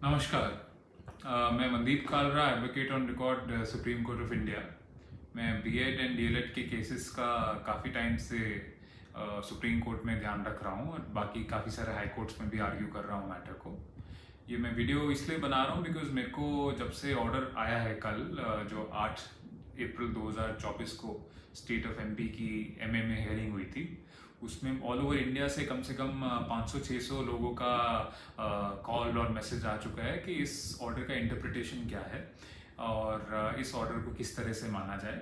नमस्कार। मैं Mandeep Kalra, advocate on record, supreme court of India. मैं बीएड एंड डीएलएड के केसेस का काफ़ी टाइम से सुप्रीम कोर्ट में ध्यान रख रहा हूँ और बाकी काफ़ी सारे हाई कोर्ट्स में भी आर्ग्यू कर रहा हूँ मैटर को। ये मैं वीडियो इसलिए बना रहा हूँ बिकॉज मेरे को जब से ऑर्डर आया है कल, जो 8 अप्रैल 2024 को स्टेट ऑफ एमपी की एमए में हेयरिंग हुई थी, उसमें ऑल ओवर इंडिया से कम 500-600 लोगों का कॉल और मैसेज आ चुका है कि इस ऑर्डर का इंटरप्रिटेशन क्या है और इस ऑर्डर को किस तरह से माना जाए।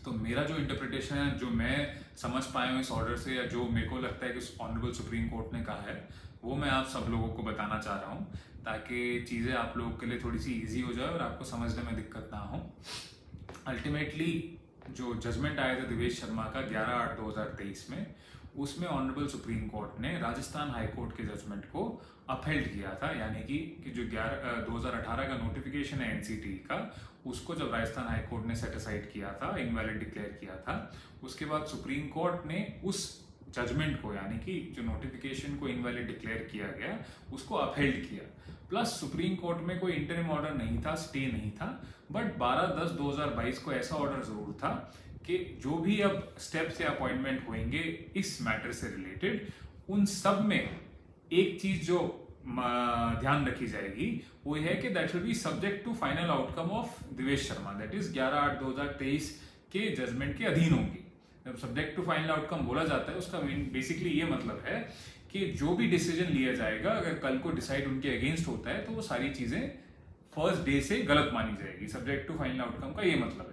तो मेरा जो इंटरप्रिटेशन है, जो मैं समझ पाया हूँ इस ऑर्डर से, या जो मेरे को लगता है कि ऑनरेबल सुप्रीम कोर्ट ने कहा है, वो मैं आप सब लोगों को बताना चाह रहा हूँ ताकि चीज़ें आप लोगों के लिए थोड़ी सी ईजी हो जाए और आपको समझने में दिक्कत ना हो। अल्टीमेटली जो जजमेंट आया था देवेश शर्मा का 11/8/2023 में, उसमें ऑनरेबल सुप्रीम कोर्ट ने राजस्थान हाई कोर्ट के जजमेंट को अपहेल्ड किया था। यानी कि जो 2018 का नोटिफिकेशन है एनसीटी का, उसको जब राजस्थान हाई कोर्ट ने सेट असाइड किया था, इनवैलिड डिक्लेयर किया था, उसके बाद सुप्रीम कोर्ट ने उस जजमेंट को, यानी कि जो नोटिफिकेशन को इनवैलिड डिक्लेयर किया गया, उसको अपहेल्ड किया। प्लस सुप्रीम कोर्ट में कोई इंटरिम ऑर्डर नहीं था, स्टे नहीं था, बट 12/10/2022 को ऐसा ऑर्डर जरूर था कि जो भी अब स्टेप्स या अपॉइंटमेंट होंगे इस मैटर से रिलेटेड, उन सब में एक चीज जो ध्यान रखी जाएगी वो है कि that will be subject to final outcome of Devesh Sharma, that is 11/8/2023 के जजमेंट के अधीन होंगी। जब सब्जेक्ट टू फाइनल आउटकम बोला जाता है, उसका बेसिकली ये मतलब है कि जो भी डिसीजन लिया जाएगा, अगर कल को डिसाइड उनके अगेंस्ट होता है तो वो सारी चीजें फर्स्ट डे से गलत मानी जाएगी। सब्जेक्ट टू फाइनल आउटकम का ये मतलब है।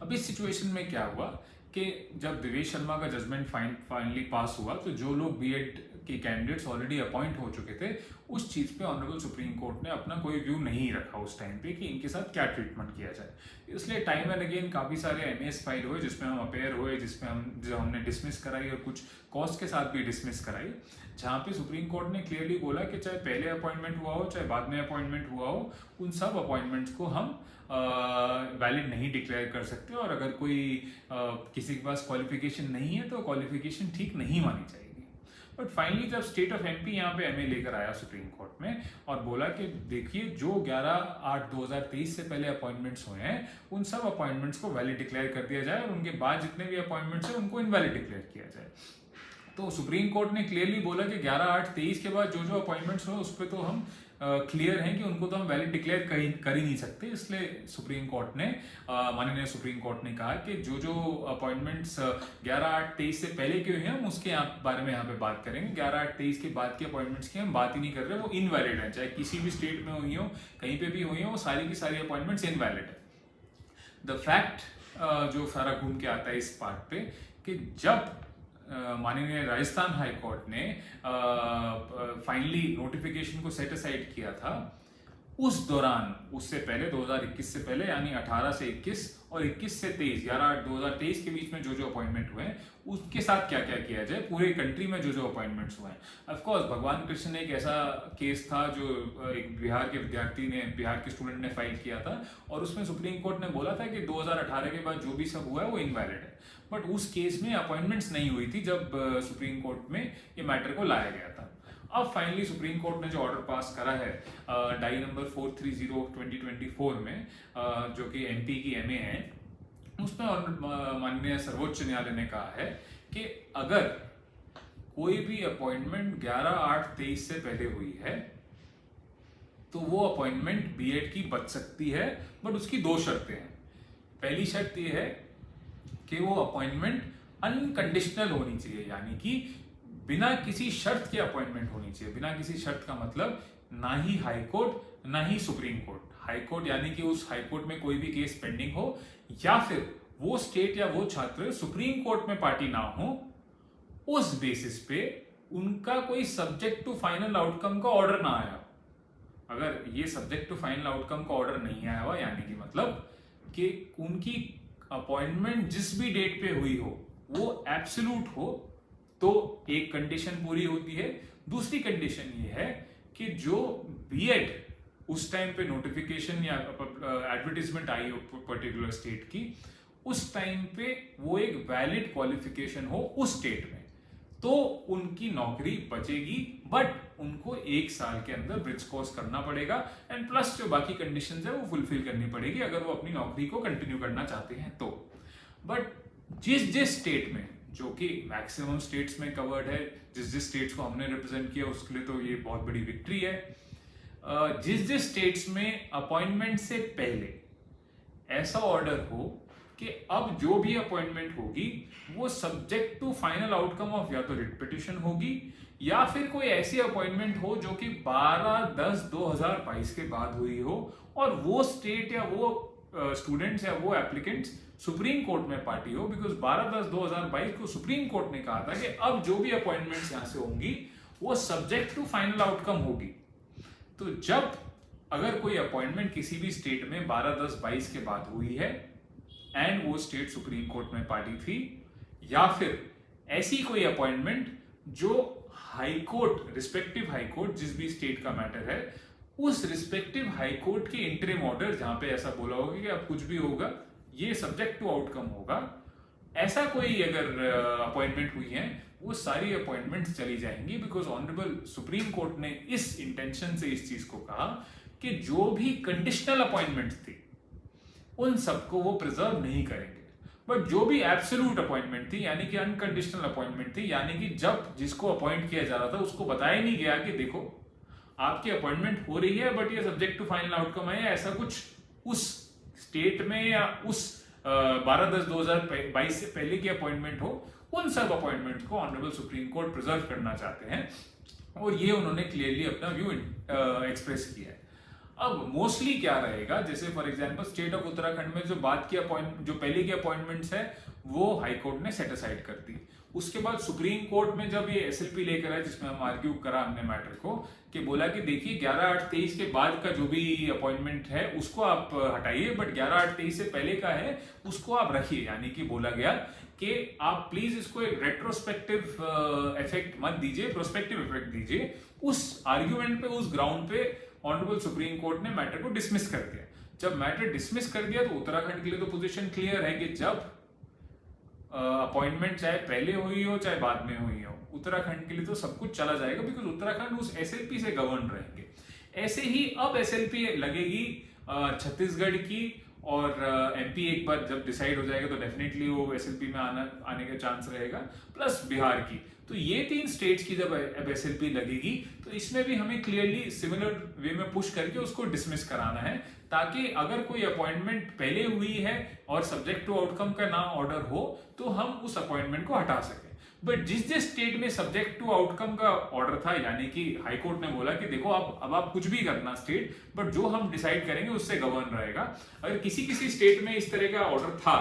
अब इस सिचुएशन में क्या हुआ कि जब देवेश शर्मा का जजमेंट फाइनली पास हुआ, तो जो लोग बीएड के कैंडिडेट्स ऑलरेडी अपॉइंट हो चुके थे, उस चीज पे ऑनरेबल सुप्रीम कोर्ट ने अपना कोई व्यू नहीं रखा उस टाइम पे कि इनके साथ क्या ट्रीटमेंट किया जाए। इसलिए टाइम एंड अगेन काफी सारे एमएस फाइल हुए जिसमें हम अपेयर हुए, जो हमने डिसमिस कराई और कुछ कॉस्ट के साथ भी डिसमिस कराई, जहां पे सुप्रीम कोर्ट ने क्लियरली बोला कि चाहे पहले अपॉइंटमेंट हुआ हो चाहे बाद में अपॉइंटमेंट हुआ हो, उन सब अपॉइंटमेंट्स को हम वैलिड नहीं डिक्लेयर कर सकते, और अगर कोई किसी के पास क्वालिफिकेशन नहीं है तो क्वालिफिकेशन ठीक नहीं मानी जाएगी। बट फाइनली जब स्टेट ऑफ एमपी यहाँ पे एमए लेकर आया सुप्रीम कोर्ट में और बोला कि देखिए, जो 11/8/2023 से पहले अपॉइंटमेंट्स हुए हैं, उन सब अपॉइंटमेंट्स को वैलिड डिक्लेयर कर दिया जाए और उनके बाद जितने भी अपॉइंटमेंट्स हैं उनको इनवैलिड डिक्लेयर किया जाए। तो सुप्रीम कोर्ट ने क्लियरली बोला कि 11/8/23 के बाद जो जो अपॉइंटमेंट्स हो उस पर तो हम क्लियर हैं कि उनको तो हम वैलिड डिक्लेयर कर ही नहीं सकते। इसलिए सुप्रीम कोर्ट ने, माननीय सुप्रीम कोर्ट ने कहा कि जो जो अपॉइंटमेंट्स 11/8/23 से पहले के हुए हैं, हम उसके बारे में यहाँ पे बात करेंगे। 11/8/23 के बाद के अपॉइंटमेंट्स की हम बात ही नहीं कर रहे, वो इनवैलिड है। चाहे किसी भी स्टेट में हुई हो, कहीं पे भी हुई हो, वो सारी की सारी अपॉइंटमेंट्स इनवैलिड है। द फैक्ट जो सारा घूम के आता है इस पार्ट पे, कि जब माननीय राजस्थान हाई कोर्ट ने फाइनली नोटिफिकेशन को सेट असाइड किया था, उस दौरान, उससे पहले 2021 से पहले, यानी 18 से 21 और 21 से 23, 11/8/2023 के बीच में जो जो अपॉइंटमेंट हुए हैं, उसके साथ क्या क्या किया जाए, पूरे कंट्री में जो जो अपॉइंटमेंट्स हुए हैं। ऑफकोर्स भगवान कृष्ण एक ऐसा केस था जो एक बिहार के विद्यार्थी ने, बिहार के स्टूडेंट ने फाइल किया था, और उसमें सुप्रीम कोर्ट ने बोला था कि 2018 के बाद जो भी सब हुआ है वो इनवैलिड है। बट उस केस में अपॉइंटमेंट्स नहीं हुई थी जब सुप्रीम कोर्ट में ये मैटर को लाया गया था। अब फाइनली सुप्रीम कोर्ट ने जो ऑर्डर पास करा है डाई नंबर 430/2024 में, जो कि एमपी की एमए है, उसमें माननीय सर्वोच्च न्यायालय ने कहा है कि अगर कोई भी अपॉइंटमेंट 11/8/23 से पहले हुई है तो वो अपॉइंटमेंट बीएड की बच सकती है, बट उसकी दो शर्तें हैं। पहली शर्त ये है कि वो अपॉइंटमेंट अनकंडीशनल होनी चाहिए, यानी कि बिना किसी शर्त के अपॉइंटमेंट होनी चाहिए। बिना किसी शर्त का मतलब ना ही हाई कोर्ट ना ही सुप्रीम कोर्ट। हाई कोर्ट यानी कि उस हाई कोर्ट में कोई भी केस पेंडिंग हो, या फिर वो स्टेट या वो छात्र सुप्रीम कोर्ट में पार्टी ना हो, उस बेसिस पे उनका कोई सब्जेक्ट टू फाइनल आउटकम का ऑर्डर ना आया। अगर ये सब्जेक्ट टू फाइनल आउटकम का ऑर्डर नहीं आया हुआ, यानी कि मतलब कि उनकी अपॉइंटमेंट जिस भी डेट पे हुई हो वो एब्सोल्यूट हो, तो एक कंडीशन पूरी होती है। दूसरी कंडीशन ये है कि जो बीएड उस टाइम पे नोटिफिकेशन या एडवर्टीजमेंट आई हो पर्टिकुलर स्टेट की, उस टाइम पे वो एक वैलिड क्वालिफिकेशन हो उस स्टेट में। तो उनकी नौकरी बचेगी, बट उनको 1 साल के अंदर ब्रिज कोर्स करना पड़ेगा एंड प्लस जो बाकी कंडीशंस है वो फुलफिल करनी पड़ेगी अगर वो अपनी नौकरी को कंटिन्यू करना चाहते हैं तो। बट जिस जिस स्टेट में, जो कि मैक्सिमम स्टेट्स में कवर्ड है, जिस जिस स्टेट्स को हमने रिप्रेजेंट किया उसके लिए तो ये बहुत बड़ी विक्ट्री है, जिस जिस स्टेट्स में अपॉइंटमेंट से पहले ऐसा ऑर्डर हो कि अब जो भी अपॉइंटमेंट होगी वो subject to final outcome of या तो रिट पिटिशन होगी या फिर कोई ऐसी अपॉइंटमेंट हो जो कि 12/10/2022 के बाद हुई हो और वो स्टेट या वो स्टूडेंट्स या वो एप्लीकेंट्स सुप्रीम कोर्ट में पार्टी हो, बिकॉज 12/10/2022 को सुप्रीम कोर्ट ने कहा था कि अब जो भी अपॉइंटमेंट्स यहां से होंगी वो सब्जेक्ट टू फाइनल आउटकम होगी। तो जब अगर कोई अपॉइंटमेंट किसी भी स्टेट में 12/10/22 के बाद हुई है एंड वो स्टेट सुप्रीम कोर्ट में पार्टी थी, या फिर ऐसी कोई अपॉइंटमेंट जो high court, respective high court जिस भी स्टेट का मैटर है, उस रिस्पेक्टिव हाई कोर्ट के इंटरिम ऑर्डर जहां पे ऐसा बोला होगा कि अब कुछ भी होगा ये सब्जेक्ट टू आउटकम होगा, ऐसा कोई अगर अपॉइंटमेंट हुई है वो सारी अपॉइंटमेंट्स चली जाएंगी, बिकॉज ऑनरेबल सुप्रीम कोर्ट ने इस इंटेंशन से इस चीज को कहा कि जो भी कंडीशनल अपॉइंटमेंट्स थी उन सबको वो प्रिजर्व नहीं करेंगे, बट जो भी एब्सोल्यूट अपॉइंटमेंट थी यानी कि अनकंडीशनल अपॉइंटमेंट थी, यानी कि जब जिसको अपॉइंट किया जा रहा था उसको बताया नहीं गया कि देखो आपकी अपॉइंटमेंट हो रही है बट ये सब्जेक्ट टू फाइनल आउटकम है, ऐसा कुछ उस स्टेट में या उस 12/10/2022 से पहले की अपॉइंटमेंट हो, उन सब अपॉइंटमेंट को ऑनरेबल सुप्रीम कोर्ट प्रिजर्व करना चाहते हैं और ये उन्होंने क्लियरली अपना व्यू एक्सप्रेस किया है। अब मोस्टली क्या रहेगा, जैसे for example state of Uttarakhand में जो बात की जो पहले की अपॉइंटमेंट्स है वो हाई कोर्ट ने सेट असाइड कर दी। उसके बाद सुप्रीम कोर्ट में जब ये एसएलपी लेकर आए जिसमें हम आर्ग्यू करा हमने मैटर को, कि बोला कि देखिए 11/8/23 के बाद का जो भी अपॉइंटमेंट है उसको आप हटाइए, बट 11/8/23 से पहले का है उसको आप रखिए। यानी कि बोला गया कि आप प्लीज इसको एक रेट्रोस्पेक्टिव इफेक्ट मत दीजिए, प्रोस्पेक्टिव इफेक्ट दीजिए। उस आर्ग्यूमेंट पे, उस ग्राउंड पे ऑनरेबल सुप्रीम कोर्ट ने मैटर को डिसमिस कर दिया। जब मैटर डिसमिस कर दिया तो उत्तराखंड के लिए तो पोजीशन क्लियर है कि जब अपॉइंटमेंट चाहे पहले हुई हो चाहे बाद में हुई हो, उत्तराखंड के लिए तो सब कुछ चला जाएगा, बिकॉज उत्तराखंड उस एसएलपी से गवर्न रहेंगे। ऐसे ही अब एसएलपी लगेगी छत्तीसगढ़ की, और एमपी एक बार जब डिसाइड हो जाएगा तो डेफिनेटली वो एसएलपी में आने का चांस रहेगा, प्लस बिहार की। तो ये 3 स्टेट्स की जब अब एसएलपी लगेगी तो इसमें भी हमें क्लियरली सिमिलर वे में पुश करके उसको डिसमिस कराना है, ताकि अगर कोई अपॉइंटमेंट पहले हुई है और सब्जेक्ट टू आउटकम का ना ऑर्डर हो तो हम उस अपॉइंटमेंट को हटा सकें। बट जिस जिस स्टेट में सब्जेक्ट टू आउटकम का ऑर्डर था, यानी कि हाई कोर्ट ने बोला कि देखो अब आप कुछ भी करना स्टेट, बट जो हम डिसाइड करेंगे उससे गवर्न रहेगा। अगर किसी किसी स्टेट में इस तरह का ऑर्डर था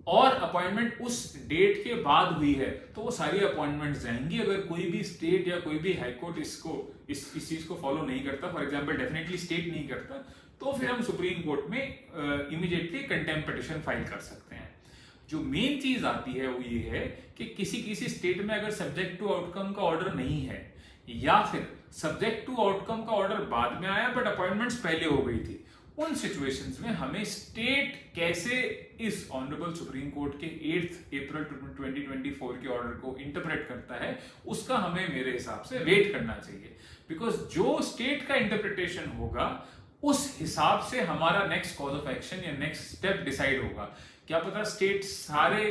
और अपॉइंटमेंट उस डेट के बाद हुई है तो वो सारी अपॉइंटमेंट्स जाएंगी। अगर कोई भी स्टेट या कोई भी हाई कोर्ट इस चीज को फॉलो नहीं करता, फॉर एग्जांपल डेफिनेटली स्टेट नहीं करता, तो फिर हम सुप्रीम कोर्ट में इमीडिएटली कंटेम्प्ट पिटीशन फाइल कर सकते हैं। जो मेन चीज आती है वो ये है कि किसी किसी स्टेट में अगर सब्जेक्ट टू आउटकम का ऑर्डर नहीं है, या फिर सब्जेक्ट टू आउटकम का ऑर्डर बाद में आया बट अपॉइंटमेंट्स पहले हो गई थी, उन सिचुएशंस में हमें स्टेट कैसे इस ऑनरेबल सुप्रीम कोर्ट के 8 अप्रैल 2024 के ऑर्डर को इंटरप्रेट करता है, उसका हमें मेरे हिसाब से वेट करना चाहिए। बिकॉज जो स्टेट का इंटरप्रिटेशन होगा उस हिसाब से हमारा नेक्स्ट कॉज ऑफ एक्शन या नेक्स्ट स्टेप डिसाइड होगा। क्या पता स्टेट सारे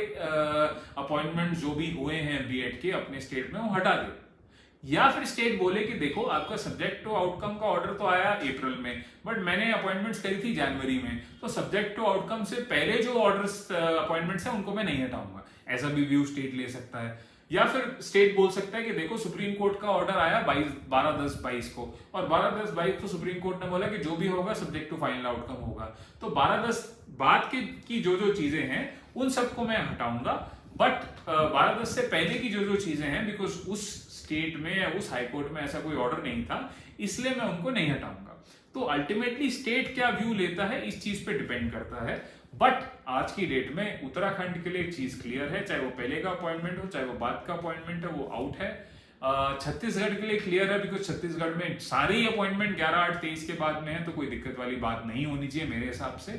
अपॉइंटमेंट जो भी हुए हैं बीएड के अपने स्टेट में वो हटा दे, या फिर स्टेट बोले कि देखो आपका सब्जेक्ट टू आउटकम का ऑर्डर तो आया अप्रैल में, बट मैंने अपॉइंटमेंट्स करी थी जनवरी में, तो सब्जेक्ट टू आउटकम से पहले जो ऑर्डर्स अपॉइंटमेंट्स हैं उनको मैं नहीं हटाऊंगा। ऐसा भी व्यू स्टेट ले सकता है। या फिर स्टेट बोल सकता है कि देखो सुप्रीम कोर्ट का ऑर्डर आया 12/10/22 को, और 12/10/22 को सुप्रीम कोर्ट ने बोला कि जो भी होगा सब्जेक्ट टू फाइनल आउटकम होगा, तो 12/10 बाद की जो चीजें हैं उन सबको मैं हटाऊंगा, बट 12/10 से पहले की जो चीजें हैं, बिकॉज उस स्टेट में या उस हाईकोर्ट में ऐसा कोई ऑर्डर नहीं था, इसलिए मैं उनको नहीं हटाऊंगा। तो अल्टीमेटली स्टेट क्या व्यू लेता है इस चीज पे डिपेंड करता है। बट आज की डेट में उत्तराखंड के लिए एक चीज क्लियर है, चाहे वो पहले का अपॉइंटमेंट हो चाहे वो बाद का अपॉइंटमेंट है, वो आउट है। छत्तीसगढ़ के लिए क्लियर है, बिकॉज छत्तीसगढ़ में सारे ही अपॉइंटमेंट 11/8/23 के बाद में है, तो कोई दिक्कत वाली बात नहीं होनी चाहिए मेरे हिसाब से।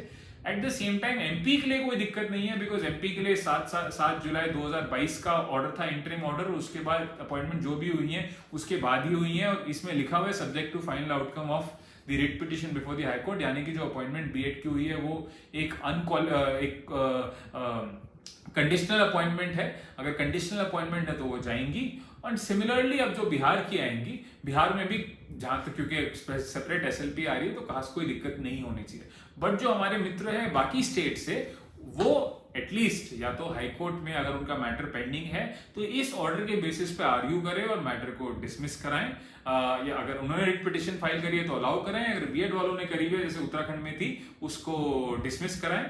At the same time MP के लिए कोई दिक्कत नहीं है, बिकॉज एमपी के लिए 7 जुलाई 2022 का ऑर्डर था, इंटरिम ऑर्डर, उसके बाद अपॉइंटमेंट जो भी हुई है उसके बाद ही हुई है, और इसमें लिखा हुआ है subject to final outcome of the writ petition before the high court, यानी कि जो अपॉइंटमेंट बीएड की हुई है वो एक कंडीशनल अपॉइंटमेंट है। अगर कंडीशनल अपॉइंटमेंट है तो वो जाएंगी। और सिमिलरली अब जो बिहार की आएंगी, बिहार में भी जहां तक क्योंकि सेपरेट एसएलपी आ रही है तो खास कोई दिक्कत नहीं होनी चाहिए। बट जो हमारे मित्र हैं बाकी स्टेट से, वो एटलीस्ट या तो हाई कोर्ट में अगर उनका मैटर पेंडिंग है तो इस ऑर्डर के बेसिस पे आर्ग्यू करें और मैटर को डिसमिस कराएं, या अगर उन्होंने रिट पिटिशन फाइल करी है तो अलाउ कराएं, अगर बीएड वालों ने करी है जैसे उत्तराखंड में थी उसको डिसमिस कराएं।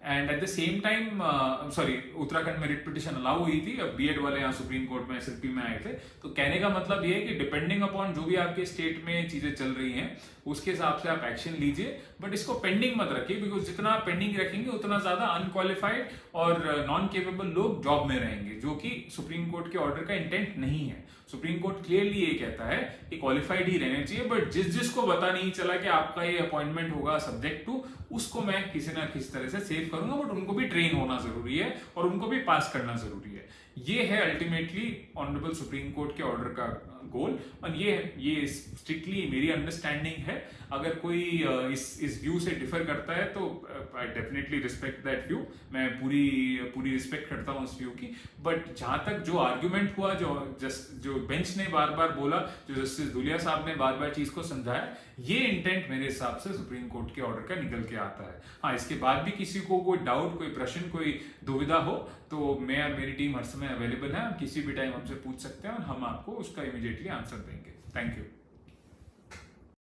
And at the same time Uttarakhand में रिट पिटिशन अलाउ हुई थी, अब बीएड वाले यहाँ सुप्रीम कोर्ट में एसएलपी में आए थे। तो कहने का मतलब ये है कि डिपेंडिंग अपॉन जो भी आपके स्टेट में चीजें चल रही हैं उसके हिसाब से आप एक्शन लीजिए, बट इसको पेंडिंग मत रखिए, बिकॉज जितना आप पेंडिंग रखेंगे उतना ज्यादा अनक्वालिफाइड और नॉन केपेबल लोग जॉब में रहेंगे, जो कि सुप्रीम कोर्ट के ऑर्डर का इंटेंट नहीं है। सुप्रीम कोर्ट क्लियरली ये कहता है कि क्वालिफाइड ही रहने चाहिए, बट जिसको पता नहीं चला कि आपका ये अपॉइंटमेंट होगा सब्जेक्ट टू, उसको मैं किसी ना किसी तरह से सेव करूंगा, बट उनको भी ट्रेन होना जरूरी है और उनको भी पास करना जरूरी है। ये है अल्टीमेटली ऑनरेबल सुप्रीम कोर्ट के ऑर्डर का गोल, और ये स्ट्रिक्टली मेरी अंडरस्टैंडिंग है। अगर कोई इस व्यू से डिफर करता है तो I definitely respect that view, मैं पूरी रिस्पेक्ट करता हूँ उस व्यू की। बट जहां तक जो आर्ग्यूमेंट हुआ, जो बेंच ने बार बार बोला, जो जस्टिस धुलिया साहब ने बार बार चीज को समझाया, ये इंटेंट मेरे हिसाब से सुप्रीम कोर्ट के ऑर्डर का निकल के आता है। हाँ, इसके बाद भी किसी को कोई डाउट, कोई प्रश्न, कोई दुविधा हो तो मैं और मेरी टीम हर समय अवेलेबल है, आप किसी भी टाइम हमसे पूछ सकते हैं और हम आपको उसका इमीडिएटली आंसर देंगे। Thank you.